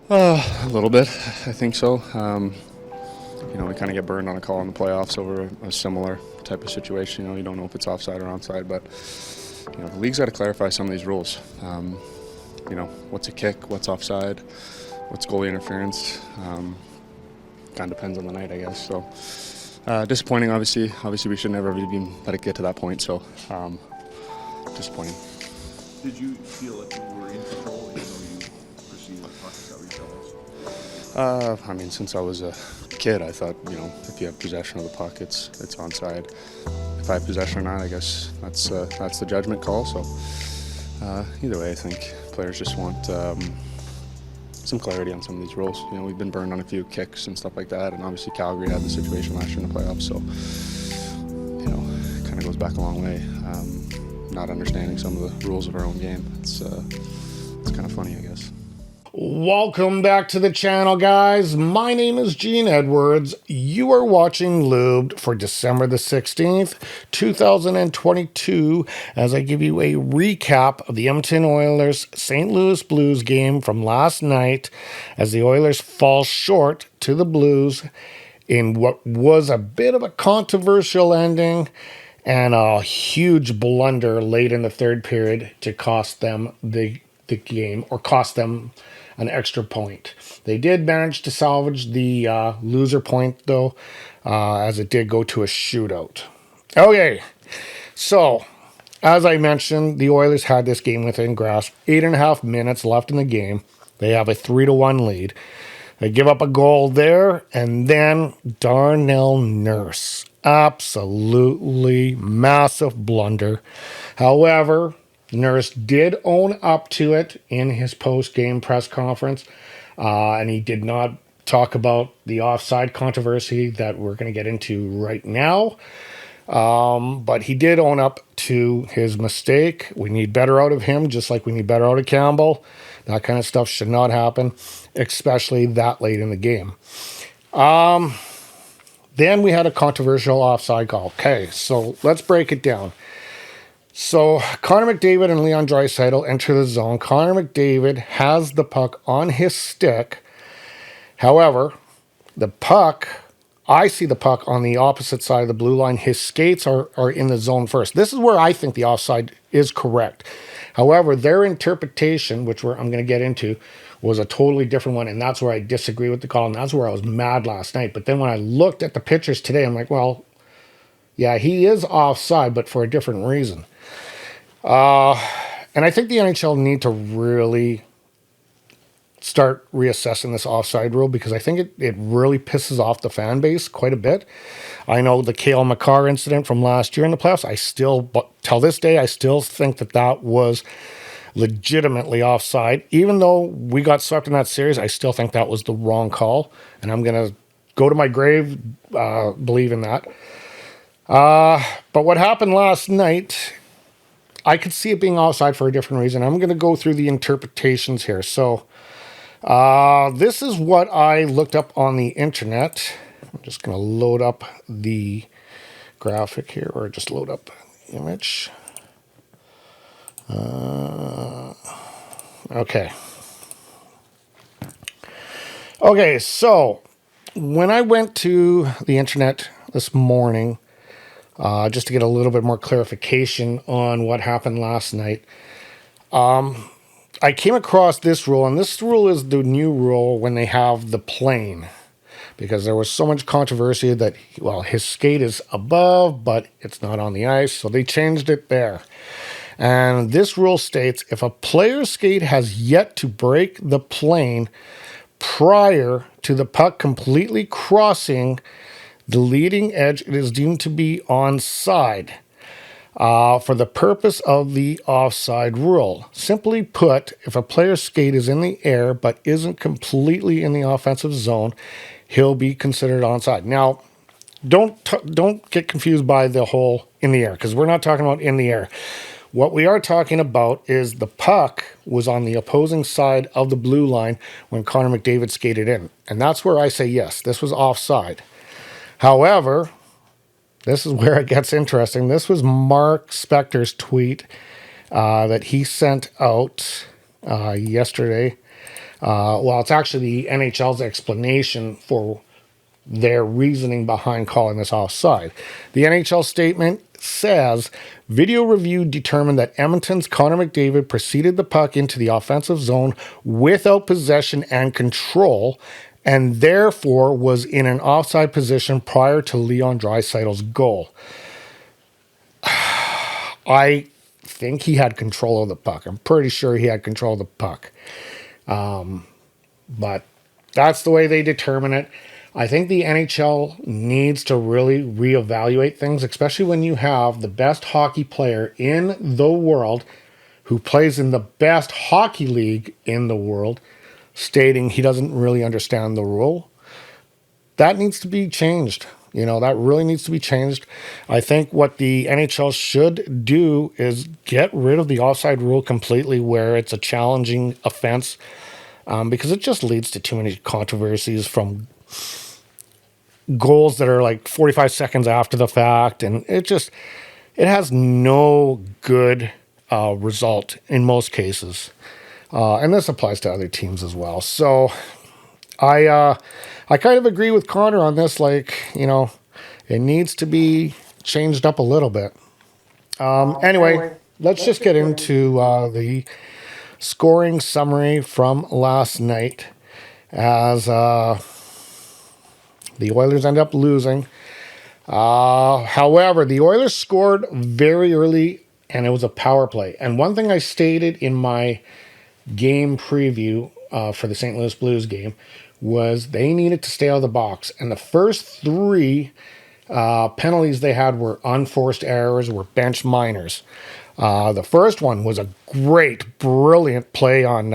A little bit, I think so. We kind of get burned on a call in the playoffs over a similar type of situation. You don't know if it's offside or onside, but the league's got to clarify some of these rules. What's a kick, what's offside, what's goalie interference. Kind of depends on the night, I guess. So disappointing, obviously. Obviously, we should never have even let it get to that point. So disappointing. Did you feel like you were in control even though you perceived the pucks got Since I was a kid, I thought, if you have possession of the puck, it's onside. If I have possession or not, I guess that's the judgment call. So either way, I think players just want some clarity on some of these rules. We've been burned on a few kicks and stuff like that, and obviously Calgary had the situation last year in the playoffs. So it kind of goes back a long way. Not understanding some of the rules of our own game. It's kind of funny, I guess. Welcome back to the channel, guys. My name is Gene Edwards. You are watching LUBED for December the 16th, 2022, as I give you a recap of the Edmonton Oilers St. Louis Blues game from last night, as the Oilers fall short to the Blues in what was a bit of a controversial ending and a huge blunder late in the third period to cost them the game, or cost them an extra point. They did manage to salvage the loser point, though, as it did go to a shootout. Okay, so as I mentioned, the Oilers had this game within grasp. 8.5 minutes left in the game. They have a 3-1 lead. They give up a goal there, and then Darnell Nurse. Absolutely massive blunder. However, Nurse did own up to it in his post-game press conference, and he did not talk about the offside controversy that we're going to get into right now. But he did own up to his mistake. We need better out of him, just like we need better out of Campbell. That kind of stuff should not happen, especially that late in the game. Then we had a controversial offside call. Okay, so let's break it down. So Connor McDavid and Leon Draisaitl enter the zone. Connor McDavid has the puck on his stick. However, the puck, I see the puck on the opposite side of the blue line. His skates are in the zone first. This is where I think the offside is correct. However, their interpretation, which I'm going to get into, was a totally different one, and that's where I disagree with the call, and that's where I was mad last night. But then when I looked at the pictures today, I'm like, well, yeah, he is offside, but for a different reason. And I think the NHL need to really start reassessing this offside rule, because I think it really pisses off the fan base quite a bit. I know the Cale Makar incident from last year in the playoffs, but till this day, I still think that was legitimately offside. Even though we got swept in that series, I still think that was the wrong call, and I'm going to go to my grave believing that. But what happened last night, I could see it being offside for a different reason. I'm going to go through the interpretations here. So this is what I looked up on the internet. I'm just going to load up the graphic here, or just load up the image. Okay. Okay, so when I went to the internet this morning, just to get a little bit more clarification on what happened last night, I came across this rule, and this rule is the new rule when they have the plane, because there was so much controversy that, well, his skate is above, but it's not on the ice, so they changed it there. And this rule states, if a player's skate has yet to break the plane prior to the puck completely crossing the leading edge, it is deemed to be onside for the purpose of the offside rule. Simply put, if a player's skate is in the air but isn't completely in the offensive zone, he'll be considered onside. Now, don't get confused by the whole in the air, because we're not talking about in the air. What we are talking about is the puck was on the opposing side of the blue line when Connor McDavid skated in. And that's where I say, yes, this was offside. However, this is where it gets interesting. This was Mark Spector's tweet that he sent out yesterday. Well, it's actually the NHL's explanation for their reasoning behind calling this offside. The NHL statement says video review determined that Edmonton's Connor McDavid preceded the puck into the offensive zone without possession and control, and therefore was in an offside position prior to Leon Draisaitl's goal. I think he had control of the puck. I'm pretty sure he had control of the puck. But that's the way they determine it. I think the NHL needs to really reevaluate things, especially when you have the best hockey player in the world who plays in the best hockey league in the world stating he doesn't really understand the rule. That needs to be changed. That really needs to be changed. I think what the NHL should do is get rid of the offside rule completely where it's a challenging offense, because it just leads to too many controversies from goals that are like 45 seconds after the fact, and it has no good result in most cases, and this applies to other teams as well. So I kind of agree with Connor on this. It needs to be changed up a little bit. Anyway, let's just get into the scoring summary from last night, as the Oilers end up losing. However, the Oilers scored very early, and it was a power play. And one thing I stated in my game preview for the St. Louis Blues game was they needed to stay out of the box. And the first three penalties they had were unforced errors, were bench minors. The first one was a great, brilliant play on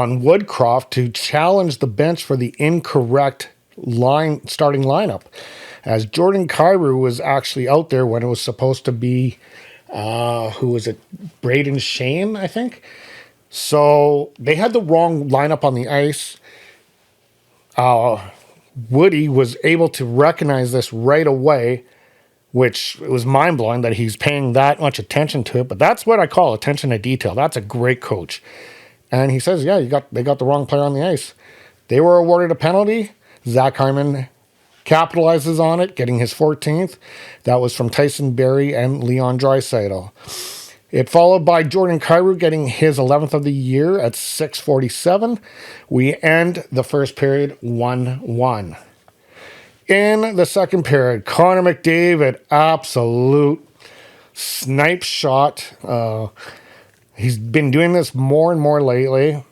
Woodcroft to challenge the bench for the incorrect starting lineup, as Jordan Kyrou was actually out there when it was supposed to be who was it, Braden Shane, I think. So they had the wrong lineup on the ice. Woody was able to recognize this right away, which was mind-blowing that he's paying that much attention to it. But that's what I call attention to detail. That's a great coach. And he says, yeah, they got the wrong player on the ice. They were awarded a penalty. Zach Hyman capitalizes on it, getting his 14th. That was from Tyson Barrie and Leon Draisaitl. It followed by Jordan Kyrou getting his 11th of the year at 6:47. We end the first period 1-1. In the second period, Connor McDavid, absolute snipe shot. He's been doing this more and more lately.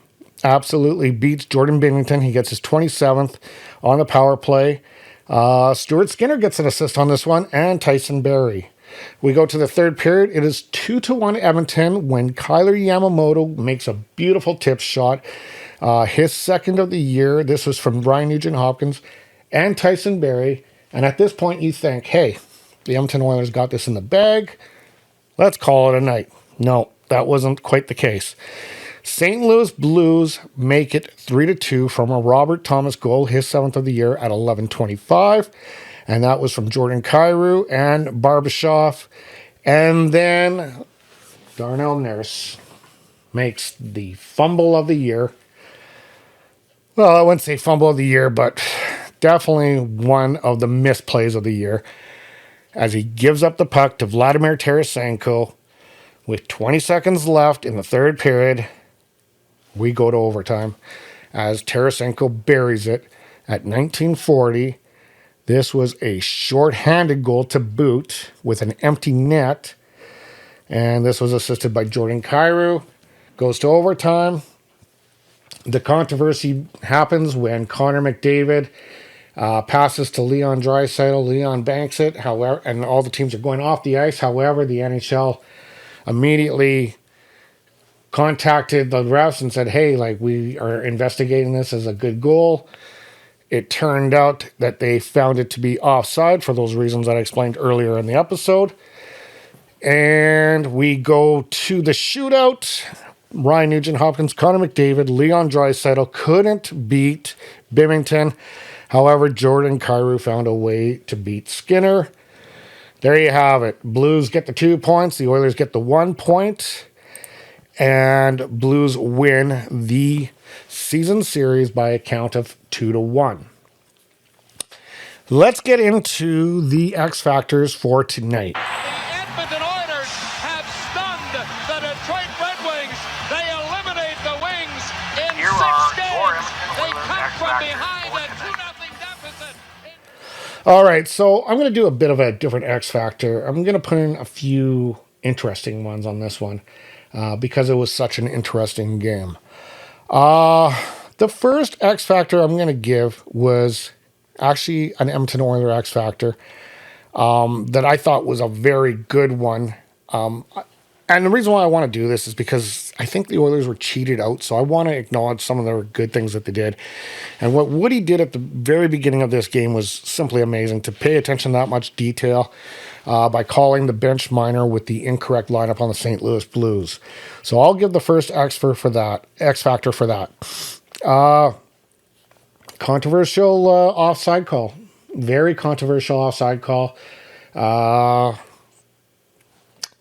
Absolutely beats Jordan Binnington. He gets his 27th on the power play. Stuart Skinner gets an assist on this one, and Tyson Barrie. We go to the third period. It is 2-1 Edmonton when Kyler Yamamoto makes a beautiful tip shot. His second of the year. This was from Ryan Nugent-Hopkins and Tyson Barrie. And at this point, you think, hey, the Edmonton Oilers got this in the bag. Let's call it a night. No, that wasn't quite the case. St. Louis Blues make it 3-2 from a Robert Thomas goal, his 7th of the year at 11:25. And that was from Jordan Kyrou and Barbashev. And then Darnell Nurse makes the fumble of the year. Well, I wouldn't say fumble of the year, but definitely one of the misplays of the year, as he gives up the puck to Vladimir Tarasenko with 20 seconds left in the third period. We go to overtime as Tarasenko buries it at 19:40. This was a short-handed goal to boot with an empty net. And this was assisted by Jordan Kyrou. Goes to overtime. The controversy happens when Connor McDavid passes to Leon Draisaitl. Leon banks it, however, and all the teams are going off the ice. However, the NHL immediately contacted the refs and said, hey, we are investigating this as a good goal. It turned out that they found it to be offside for those reasons that I explained earlier in the episode. And we go to the shootout. Ryan Nugent-Hopkins, Connor McDavid, Leon Draisaitl couldn't beat Binnington. However, Jordan Kyrou found a way to beat Skinner. There you have it. Blues get the 2 points. The Oilers get the 1 point. and Blues win the season series by a count of 2-1. Let's get into the X factors for tonight. The Edmonton Oilers have stunned the Detroit Red Wings. They eliminate the Wings in 6 games. They come from behind a 2-0 deficit. All right, so I'm going to do a bit of a different X factor. I'm going to put in a few interesting ones on this one because it was such an interesting game. The first X factor I'm going to give was actually an Edmonton Oilers X factor that I thought was a very good one. And the reason why I want to do this is because I think the Oilers were cheated out, so I want to acknowledge some of the good things that they did. And what Woody did at the very beginning of this game was simply amazing, to pay attention to that much detail by calling the bench minor with the incorrect lineup on the St. Louis Blues. So I'll give the first X factor for that. Controversial offside call. Very controversial offside call.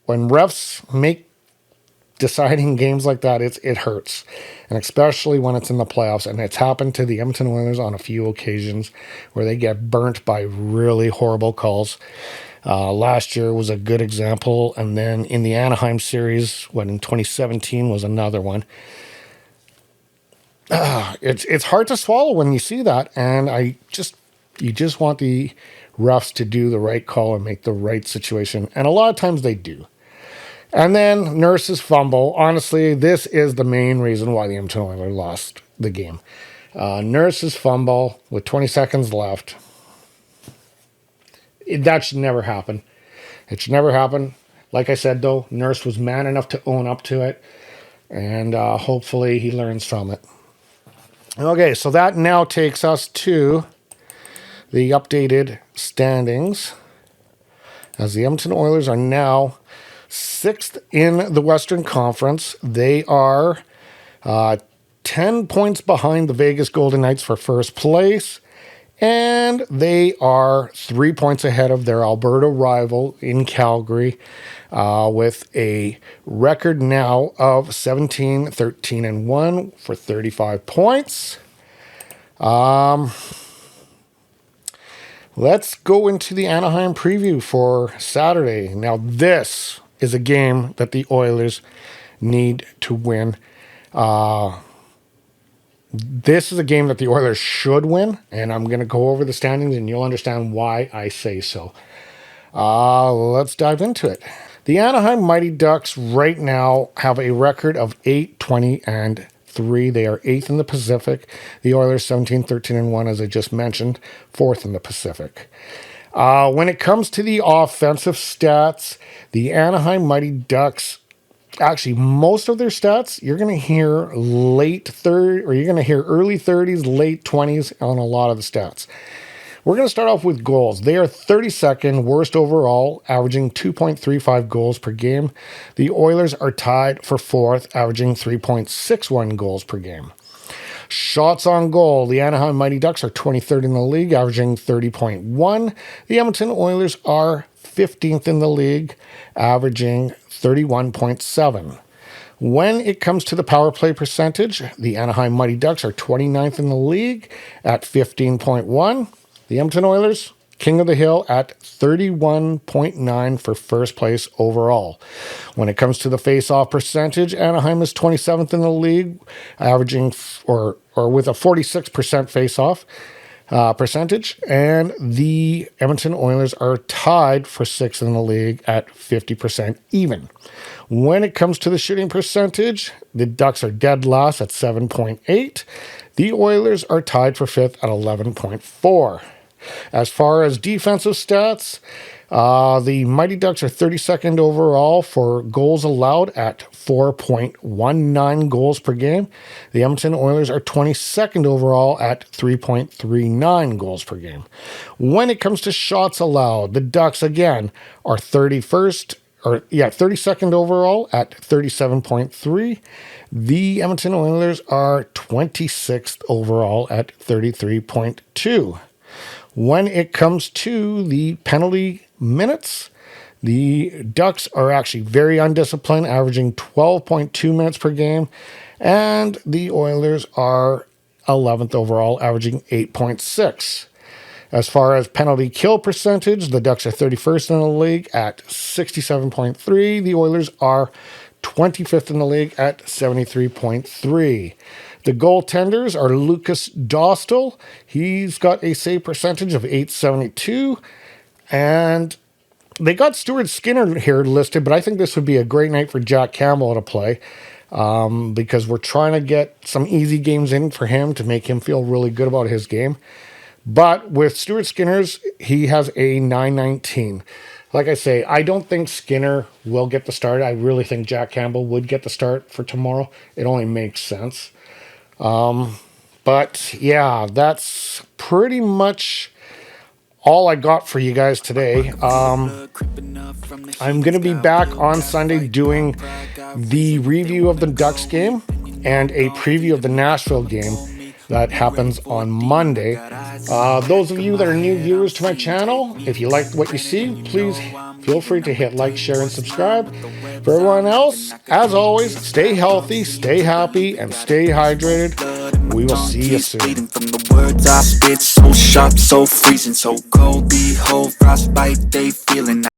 When refs make deciding games like that, it hurts. And especially when it's in the playoffs. And it's happened to the Edmonton Oilers on a few occasions where they get burnt by really horrible calls. Last year was a good example. And then in the Anaheim series, when in 2017 was another one. It's hard to swallow when you see that, and you just want the refs to do the right call and make the right situation, and a lot of times they do. And then Nurse's fumble. Honestly, this is the main reason why the Edmonton Oilers lost the game. Nurse's fumble with 20 seconds left. That should never happen. It should never happen. Like I said, though, Nurse was man enough to own up to it, and hopefully he learns from it. Okay, so that now takes us to the updated standings, as the Edmonton Oilers are now 6th in the Western Conference. They are 10 points behind the Vegas Golden Knights for first place, and they are 3 points ahead of their Alberta rival in Calgary, with a record now of 17-13-1 for 35 points. Let's go into the Anaheim preview for Saturday. Now, this is a game that the Oilers need to win. This is a game that the Oilers should win, and I'm going to go over the standings, and you'll understand why I say so. Let's dive into it. The Anaheim Mighty Ducks right now have a record of 8-20-3. They are 8th in the Pacific. The Oilers 17-13-1, as I just mentioned, 4th in the Pacific. When it comes to the offensive stats, the Anaheim Mighty Ducks, actually most of their stats, you're going to hear early 30s, late 20s on a lot of the stats. We're going to start off with goals. They are 32nd worst overall, averaging 2.35 goals per game. The Oilers are tied for 4th, averaging 3.61 goals per game. Shots on goal. The Anaheim Mighty Ducks are 23rd in the league, averaging 30.1. The Edmonton Oilers are 15th in the league, averaging 31.7. When it comes to the power play percentage, the Anaheim Mighty Ducks are 29th in the league at 15.1. The Edmonton Oilers, king of the hill, at 31.9 for first place overall. When it comes to the face-off percentage, Anaheim is 27th in the league, averaging or with a 46% face-off percentage, and the Edmonton Oilers are tied for 6th in the league at 50% even. When it comes to the shooting percentage, the Ducks are dead last at 7.8. The Oilers are tied for 5th at 11.4. As far as defensive stats, the Mighty Ducks are 32nd overall for goals allowed at 4.19 goals per game. The Edmonton Oilers are 22nd overall at 3.39 goals per game. When it comes to shots allowed, the Ducks again are 32nd overall at 37.3. The Edmonton Oilers are 26th overall at 33.2. When it comes to the penalty minutes, The Ducks are actually very undisciplined, averaging 12.2 minutes per game, and the Oilers are 11th overall, averaging 8.6. As far as penalty kill percentage, the Ducks are 31st in the league at 67.3. The Oilers are 25th in the league at 73.3. The goaltenders are Lucas Dostal. He's got a save percentage of 872. And they got Stuart Skinner here listed, but I think this would be a great night for Jack Campbell to play because we're trying to get some easy games in for him to make him feel really good about his game. But with Stuart Skinner's, he has a 919. Like I say, I don't think Skinner will get the start. I really think Jack Campbell would get the start for tomorrow. It only makes sense. But yeah, that's pretty much all I got for you guys today. I'm going to be back on Sunday doing the review of the Ducks game and a preview of the Nashville game that happens on Monday. Those of you that are new viewers to my channel, if you like what you see, please feel free to hit like, share, and subscribe. For everyone else, as always, stay healthy, stay happy, and stay hydrated. We will see you soon. From the words I spit, so sharp, so freezing, so cold, behold, frostbite, they feeling.